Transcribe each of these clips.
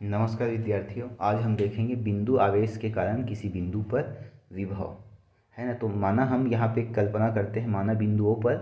नमस्कार विद्यार्थियों, आज हम देखेंगे बिंदु आवेश के कारण किसी बिंदु पर विभव, है ना। तो माना हम यहाँ पे कल्पना करते हैं, माना बिंदुओं पर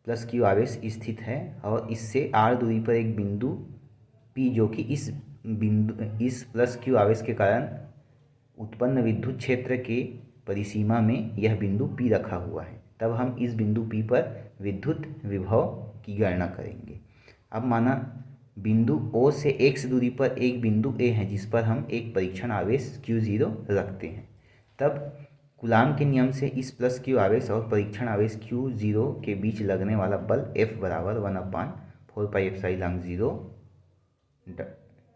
प्लस क्यू आवेश स्थित है और इससे आर दूरी पर एक बिंदु पी जो कि इस प्लस क्यू आवेश के कारण उत्पन्न विद्युत क्षेत्र के परिसीमा में यह बिंदु पी रखा हुआ है। तब हम इस बिंदु पी पर विद्युत विभव की गणना करेंगे। अब माना बिंदु O से x दूरी पर एक बिंदु A है जिस पर हम एक परीक्षण आवेश Q0 रखते हैं। तब कूलाम के नियम से इस प्लस क्यू आवेश और परीक्षण आवेश Q0 के बीच लगने वाला बल F बराबर 1/4πε0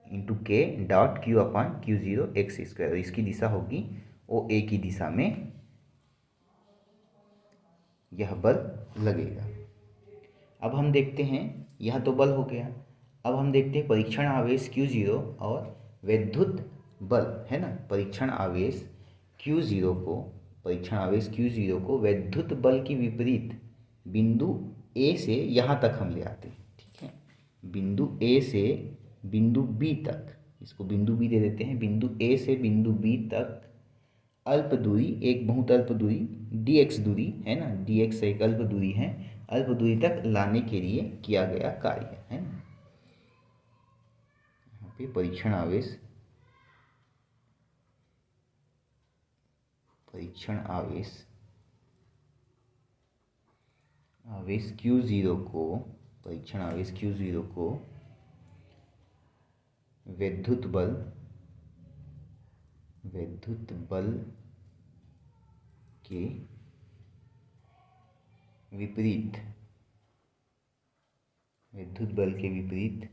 इंटू के डॉट Q/Q0 x²। इसकी दिशा होगी OA की दिशा में यह बल लगेगा। अब हम देखते हैं, यह तो बल हो गया। अब हम देखते हैं परीक्षण आवेश Q0 और विद्युत बल, है ना। परीक्षण आवेश Q0 को विद्युत बल की विपरीत बिंदु A से यहाँ तक हम ले आते हैं, ठीक है। बिंदु A से बिंदु B तक, इसको बिंदु B दे देते हैं। बिंदु A से बिंदु B तक अल्प दूरी, एक बहुत अल्प दूरी dx दूरी, है ना। dx एक अल्प दूरी है, अल्प दूरी तक लाने के लिए किया गया कार्य, है ना। यहाँ पे परीक्षण आवेश Q0 को विद्युत बल के विपरीत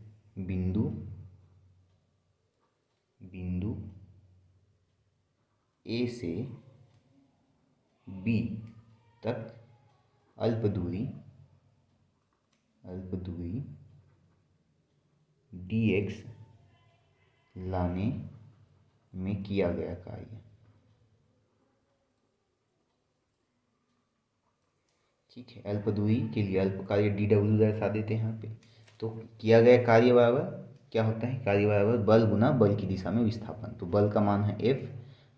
बिंदु A से B तक अल्प दूरी dx लाने में किया गया कार्य, ठीक है। अल्प दूरी के लिए अल्प कार्य dw दर्शा देते हैं यहाँ पे। तो किया गया कार्य बराबर क्या होता है, कार्य बराबर बल गुना बल की दिशा में विस्थापन। तो बल का मान है F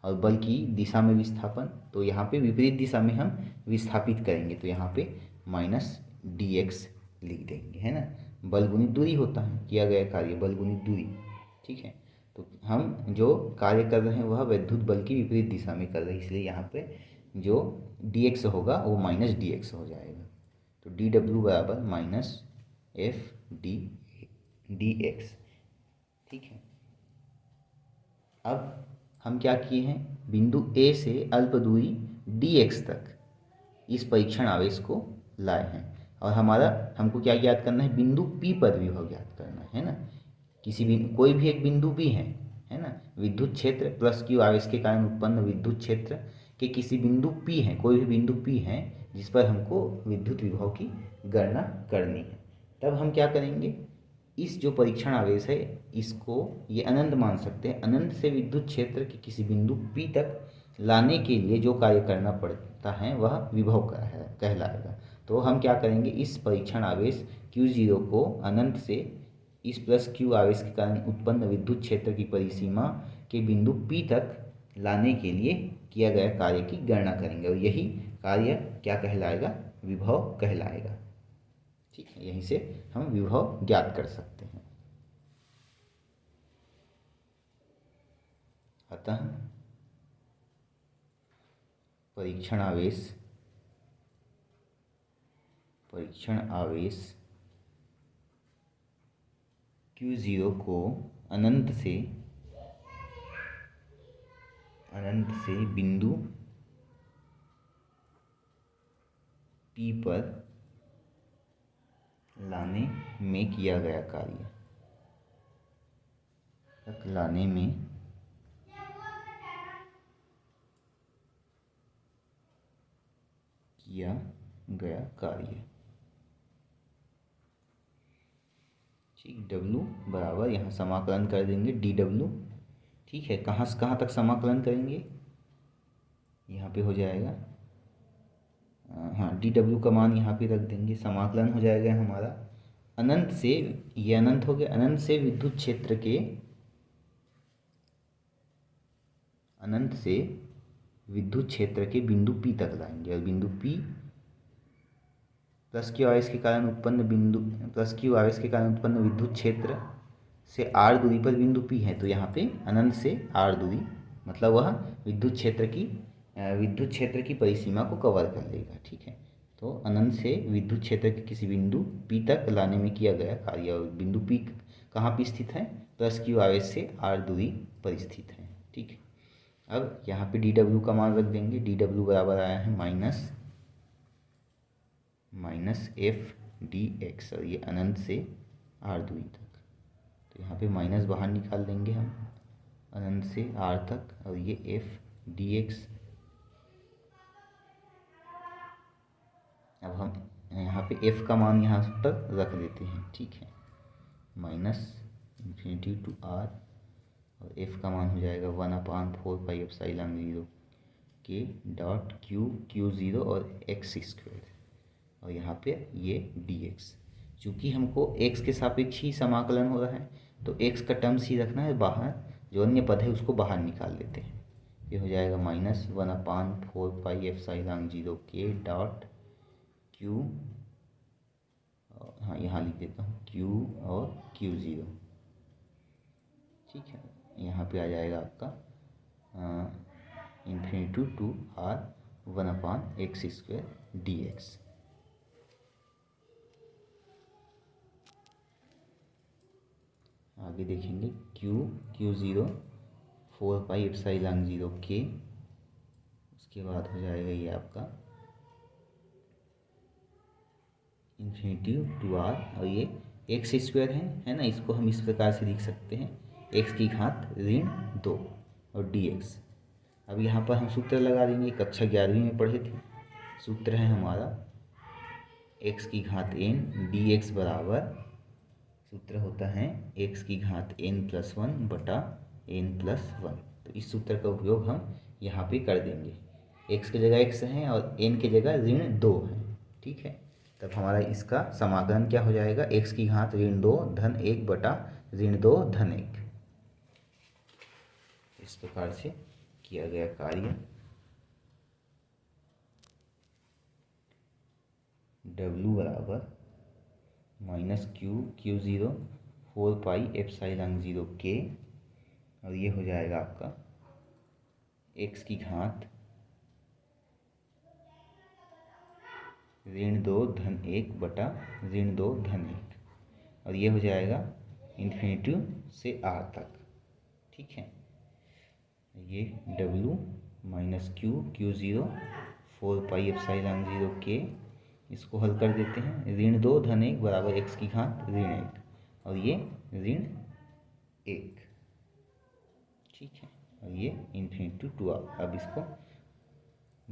और बल की दिशा में विस्थापन, तो यहाँ पे विपरीत दिशा में हम विस्थापित करेंगे, तो यहाँ पे -dx लिख देंगे, है ना। बल गुणित दूरी होता है, किया गया कार्य बल गुणित दूरी, ठीक है। तो हम जो कार्य कर रहे हैं वह विद्युत बल की विपरीत दिशा में कर रहे हैं, इसलिए यहाँ पे जो dx होगा वो -dx हो जाएगा। तो dw बराबर -f/dx, ठीक है। अब हम क्या किए हैं, बिंदु A से अल्प दूरी dx तक इस परीक्षण आवेश को लाए हैं और हमको क्या ज्ञात करना है, बिंदु P पर विभव ज्ञात करना है ना। कोई भी एक बिंदु B है ना। विद्युत क्षेत्र प्लस क्यू आवेश के कारण उत्पन्न विद्युत क्षेत्र के किसी बिंदु P है, कोई भी बिंदु P है जिस पर हमको विद्युत विभव की गणना करनी है। तब हम क्या करेंगे, इस जो परीक्षण आवेश है इसको ये अनंत मान सकते हैं। अनंत से विद्युत क्षेत्र के किसी बिंदु P तक लाने के लिए जो कार्य करना पड़ता है वह विभव कहलाएगा। तो हम क्या करेंगे, इस परीक्षण आवेश Q0 को अनंत से इस प्लस क्यू आवेश के कारण उत्पन्न विद्युत क्षेत्र की परिसीमा के बिंदु P तक लाने के लिए किया गया कार्य की गणना करेंगे और यही कार्य क्या कहलाएगा, विभव कहलाएगा, ठीक है। यहीं से हम विभव ज्ञात कर सकते हैं। अतः परीक्षण आवेश Q0 को अनंत से बिंदु P पर लाने में किया गया कार्य, ठीक। W बराबर यहाँ समाकलन कर देंगे dw, ठीक है। कहाँ से कहाँ तक समाकलन करेंगे, यहाँ पे हो जाएगा, हाँ, dw का मान यहाँ पे रख देंगे। समाकलन हो जाएगा हमारा अनंत से, ये अनंत हो गया, अनंत से विद्युत क्षेत्र के अनंत से विद्युत क्षेत्र के बिंदु P तक लाएंगे और बिंदु P प्लस क्यू आवेश के कारण उत्पन्न विद्युत क्षेत्र से r दूरी पर बिंदु P है। तो यहाँ पे अनंत से r दूरी मतलब वह विद्युत क्षेत्र की परिसीमा को कवर कर लेगा। ठीक है, तो अनंत से विद्युत क्षेत्र के किसी बिंदु P तक लाने में किया गया कार्य, और बिंदु P कहाँ पे स्थित है? प्लस क्यू आवेश से r दूरी पर स्थित है। ठीक है, अब यहाँ पे dw का मान रख देंगे। dw बराबर आया है माइनस एफ डी एक्स, और ये अनंत से r दूरी तक। तो यहाँ पे माइनस बाहर निकाल देंगे हम, अनंत से r तक, और ये एफ डी एक्स। अब हम यहाँ पे f का मान यहाँ पर रख देते हैं। ठीक है, माइनस इन्फिनिटी टू r, और f का मान हो जाएगा 1/4πε0 के डॉट क्यू ज़ीरो और एक्स स्क्वायर, और यहाँ पे ये dx। चूँकि हमको x के सापेक्ष ही समाकलन हो रहा है तो x का टर्म्स ही रखना है, बाहर जो अन्य पद है उसको बाहर निकाल लेते हैं। ये हो जाएगा -1/4πε0 के डॉट क्यू, हाँ यहाँ लिख देता हूँ q और q0। ठीक है, यहाँ पे आ जाएगा आपका infinity to r 1/x² dx। आगे देखेंगे q0 4πε0 के, उसके बाद हो जाएगा ये आपका इन्फिनिटी टू r, और ये x² है ना, इसको हम इस प्रकार से लिख सकते हैं x⁻2 और dx। अब यहाँ पर हम सूत्र लगा देंगे, कक्षा 11वीं में पढ़े थे। सूत्र है हमारा x⁻n dx बराबर, सूत्र होता है x⁻n+1 बटा n+1। तो इस सूत्र का उपयोग हम यहाँ पे कर देंगे। x की जगह x है और n की जगह -2 है। ठीक है, तब हमारा इसका समाकलन क्या हो जाएगा? x⁻2 धन 1 बटा -2 धन 1। इस प्रकार से किया गया कार्य। W बराबर -q0 4πε0 के, और ये हो जाएगा आपका x⁻2 धन 1 बटा -2 धन 1, और ये हो जाएगा इन्फिनिटी से r तक। ठीक है, ये W -q0 4πε0 के, इसको हल कर देते हैं। -2 धन 1 बराबर x⁻1, और ये -1। ठीक है, और ये इन्फिनिटी टू r। अब इसको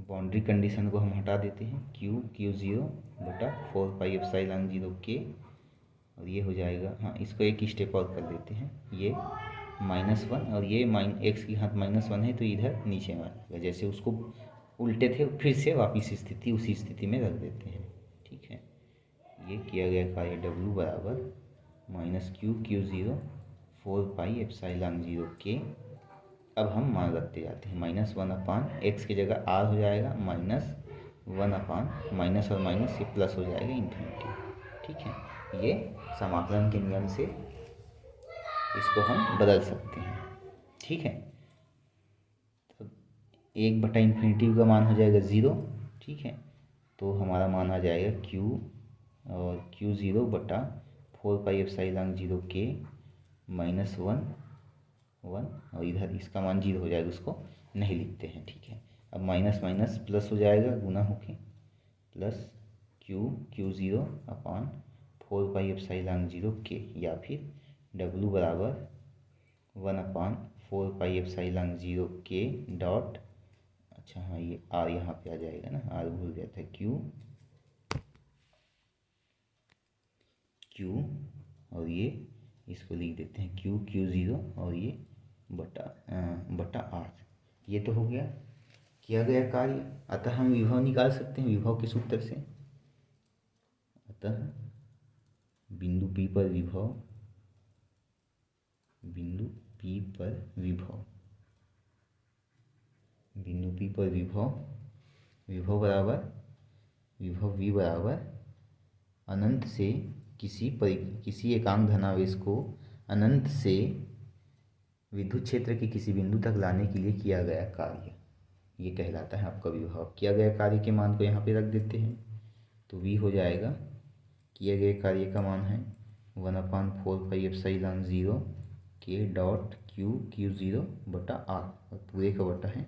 बाउंड्री कंडीशन को हम हटा देते हैं, q0 बटा 4πε0 के, और ये हो जाएगा, हाँ इसको एक स्टेप और कर देते हैं, ये -1, और ये x⁻1 है तो इधर नीचे में आएगा। जैसे उसको उल्टे थे फिर से वापिस उसी स्थिति में रख देते हैं। ठीक है, ये किया गया कार्य W बराबर -q0 4πε0 के। अब हम मान रखते जाते हैं, -1/x की जगह r हो जाएगा, -1/, माइनस और माइनस ये प्लस हो जाएगा इन्फिनिटी। ठीक है, ये समाकलन के नियम से इसको हम बदल सकते हैं। ठीक है, तो 1/∞ का मान हो जाएगा 0। ठीक है, तो हमारा मान आ जाएगा q और q0 बटा 4πε0 के -1 और इधर इसका मान 0 हो जाएगा, उसको नहीं लिखते हैं। ठीक है, अब माइनस माइनस प्लस हो जाएगा, गुना होके प्लस q0 अपान 4πε0 के, या फिर W बराबर 1/4πε0 के डॉट, अच्छा हाँ ये r यहाँ पे आ जाएगा ना, r भूल गया था, q और ये इसको लिख देते हैं q0 और ये बटा r। ये तो हो गया किया गया कार्य। अतः हम विभव निकाल सकते हैं विभव के सूत्र से। अतः बिंदु P पर विभव बिंदु P पर विभव विभव V बराबर अनंत से किसी एकांक धनावेश को अनंत से विद्युत क्षेत्र के किसी बिंदु तक लाने के लिए किया गया कार्य, ये कहलाता है आपका विभव। किया गया कार्य के मान को यहाँ पे रख देते हैं, तो V हो जाएगा, किए गए कार्य का मान है 1/4πε0 K डॉट Q0 बटा R, और पूरे का बटा है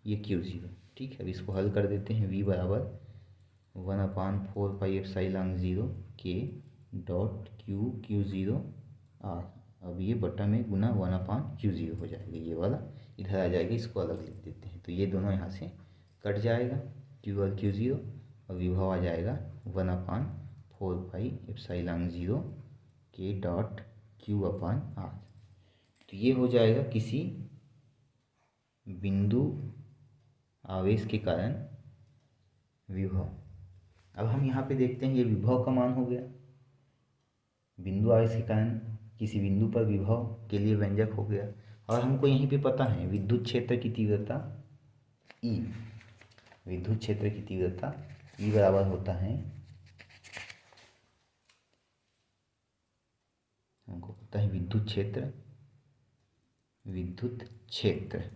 ये Q0। ठीक है, अब इसको हल कर देते हैं। V बराबर 1/4πε0 K डॉट Q0 R, अब ये बटा में गुना 1/Q0 हो जाएगा, ये वाला इधर आ जाएगा, इसको अलग लिख देते हैं। तो ये दोनों यहाँ से कट जाएगा, Q और Q0, और विभव आ जाएगा 1/4πε0 K डॉट Q/R। तो ये हो जाएगा किसी बिंदु आवेश के कारण विभव। अब हम यहाँ पे देखते हैं, ये विभव का मान हो गया, बिंदु आवेश के कारण किसी बिंदु पर विभव के लिए व्यंजक हो गया। और हमको यहीं पे पता है विद्युत क्षेत्र की तीव्रता E, विद्युत क्षेत्र की तीव्रता E बराबर होता है, हमको पता है विद्युत क्षेत्र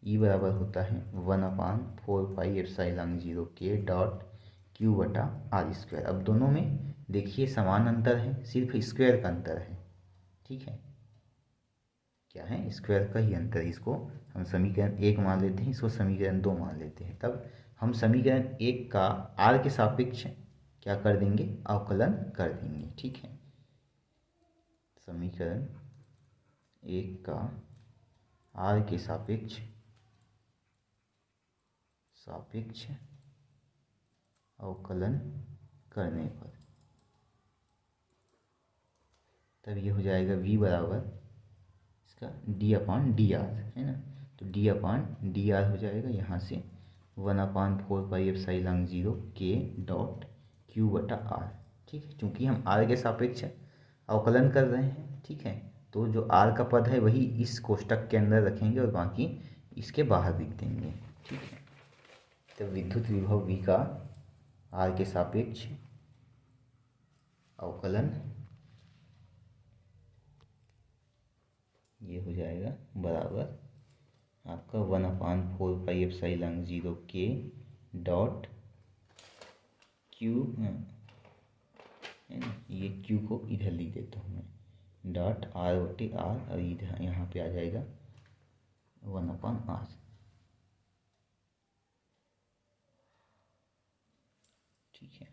E बराबर होता है 1/4πε0 K डॉट Q/R²। अब दोनों में देखिए समान अंतर है, सिर्फ स्क्वायर का अंतर है। ठीक है, क्या है, स्क्वायर का ही अंतर। इसको हम समीकरण 1 मान लेते हैं, इसको समीकरण 2 मान लेते हैं। तब हम समीकरण 1 का R के सापेक्ष क्या कर देंगे, अवकलन कर देंगे। ठीक है, समीकरण 1 का R के सापेक्ष अवकलन करने पर तब ये हो जाएगा V बराबर इसका d/dr, है ना। तो d/dr हो जाएगा यहाँ से 1/4πε0 K डॉट Q/R। ठीक है, चूँकि हम R के सापेक्ष अवकलन कर रहे हैं। ठीक है, तो जो R का पद है वही इस कोष्टक के अंदर रखेंगे और बाकी इसके बाहर लिख देंगे। ठीक है, तो विद्युत विभव V का R के सापेक्ष अवकलन ये हो जाएगा बराबर आपका 1/4πε0 K डॉट Q, है ना, ये Q को इधर लिख देता हूँ मैं, डॉट R/R, और इधर यहाँ पे आ जाएगा 1/R। ठीक है,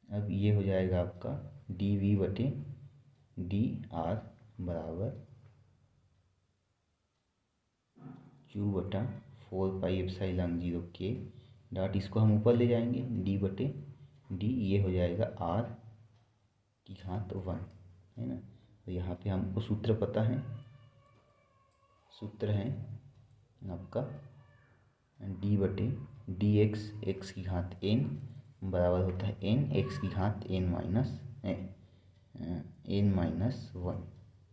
अब ये हो जाएगा आपका dV/dr बराबर Q/4πε0 K डॉट, इसको हम ऊपर ले जाएंगे, d/d, ये हो जाएगा R⁴ है ना। तो यहाँ पे हमको सूत्र पता है, सूत्र है आपका d/dx x⁴n बराबर होता है n x⁴n-1।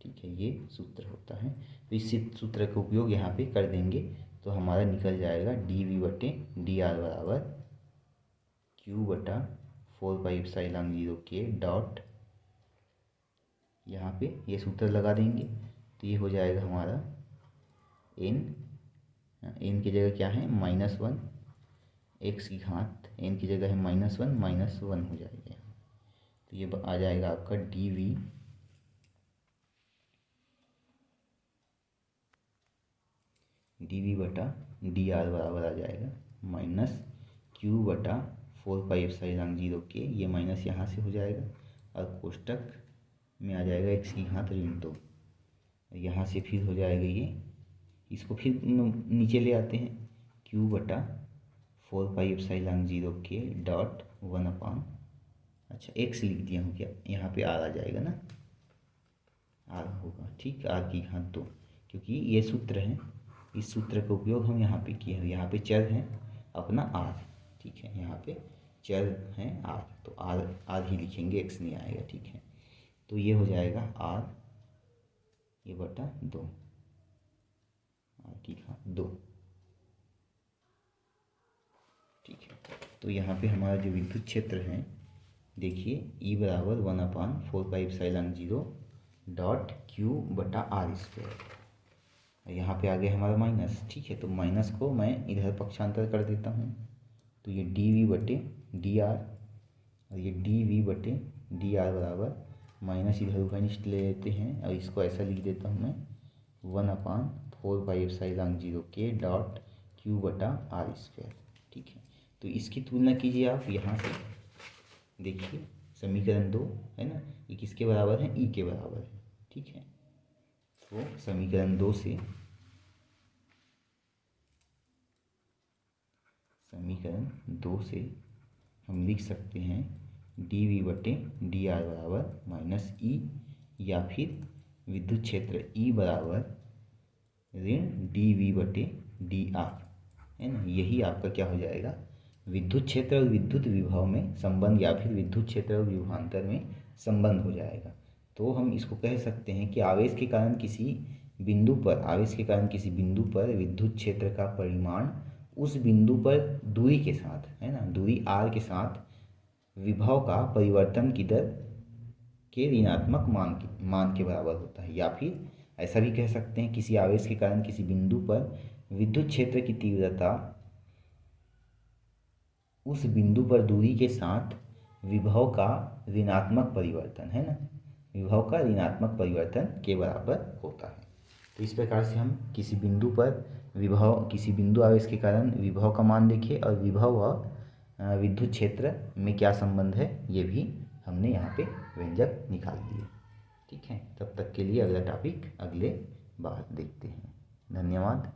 ठीक है, ये सूत्र होता है। तो इस सूत्र का उपयोग यहाँ पे कर देंगे, तो हमारा निकल जाएगा dV/dr बराबर Q/4πε0 K डॉट, यहाँ पे ये सूत्र लगा देंगे, तो ये हो जाएगा हमारा n की जगह क्या है -1, x⁴n की जगह है -1 हो जाएगा। तो ये आ जाएगा आपका dV/dr बराबर आ जाएगा -Q/4πε0 K, ये माइनस यहाँ से हो जाएगा और कोष्टक में आ जाएगा x⁴2, यहाँ से फिर हो जाएगा ये, इसको फिर नीचे ले आते हैं, Q/4πε0 K डॉट 1/, अच्छा x लिख दिया हूँ क्या, यहाँ पे R आ जाएगा ना, R होगा। ठीक, R⁴2, क्योंकि ये सूत्र है, इस सूत्र का उपयोग हम यहाँ पे किए हैं। यहाँ पे चर है अपना R, ठीक है, यहाँ पे चर है R, तो R ही लिखेंगे, x नहीं आएगा। ठीक है, तो ये हो जाएगा R ये बटा 2, R⁴2। तो यहाँ पे हमारा जो विद्युत क्षेत्र है देखिए E बराबर 1/4πε0 डॉट Q बटा आर स्क्वायर। यहाँ पे आ गया हमारा माइनस, ठीक है। तो माइनस को मैं इधर पक्षांतर कर देता हूँ, तो ये dV बटे डी आर और ये dV बटे डी आर बराबर माइनस इधर उभयनिष्ठ ले लेते हैं और इसको ऐसा लिख देता हूँ मैं 1/4πε0 के डॉट Q बटा आर स्क्वायर, ठीक है। तो इसकी तुलना कीजिए आप यहाँ से, देखिए समीकरण 2 है ना, ये किसके बराबर है, E के बराबर है, ठीक है। तो समीकरण 2 से हम लिख सकते हैं dV बटे डी आर बराबर माइनस E, या फिर विद्युत क्षेत्र E बराबर ऋण dV बटे डी आर, है ना। यही आपका क्या हो जाएगा, विद्युत क्षेत्र और विद्युत विभव में संबंध, या फिर विद्युत क्षेत्र और विभवांतर में संबंध हो जाएगा। तो हम इसको कह सकते हैं कि आवेश के कारण किसी बिंदु पर विद्युत क्षेत्र का परिमाण उस बिंदु पर दूरी के साथ, है ना, दूरी r के साथ विभव का परिवर्तन की दर के ऋणात्मक मान के बराबर होता है। या फिर ऐसा भी कह सकते हैं किसी आवेश के कारण किसी बिंदु पर विद्युत क्षेत्र की तीव्रता उस बिंदु पर दूरी के साथ विभव का ऋणात्मक परिवर्तन, है ना, विभव का ऋणात्मक परिवर्तन के बराबर होता है। तो इस प्रकार से हम किसी बिंदु आवेश के कारण विभव का मान देखें और विभव व विद्युत क्षेत्र में क्या संबंध है ये भी हमने यहाँ पे व्यंजक निकाल दिए, ठीक है। तब तक के लिए अगला टॉपिक अगले बार देखते हैं। धन्यवाद।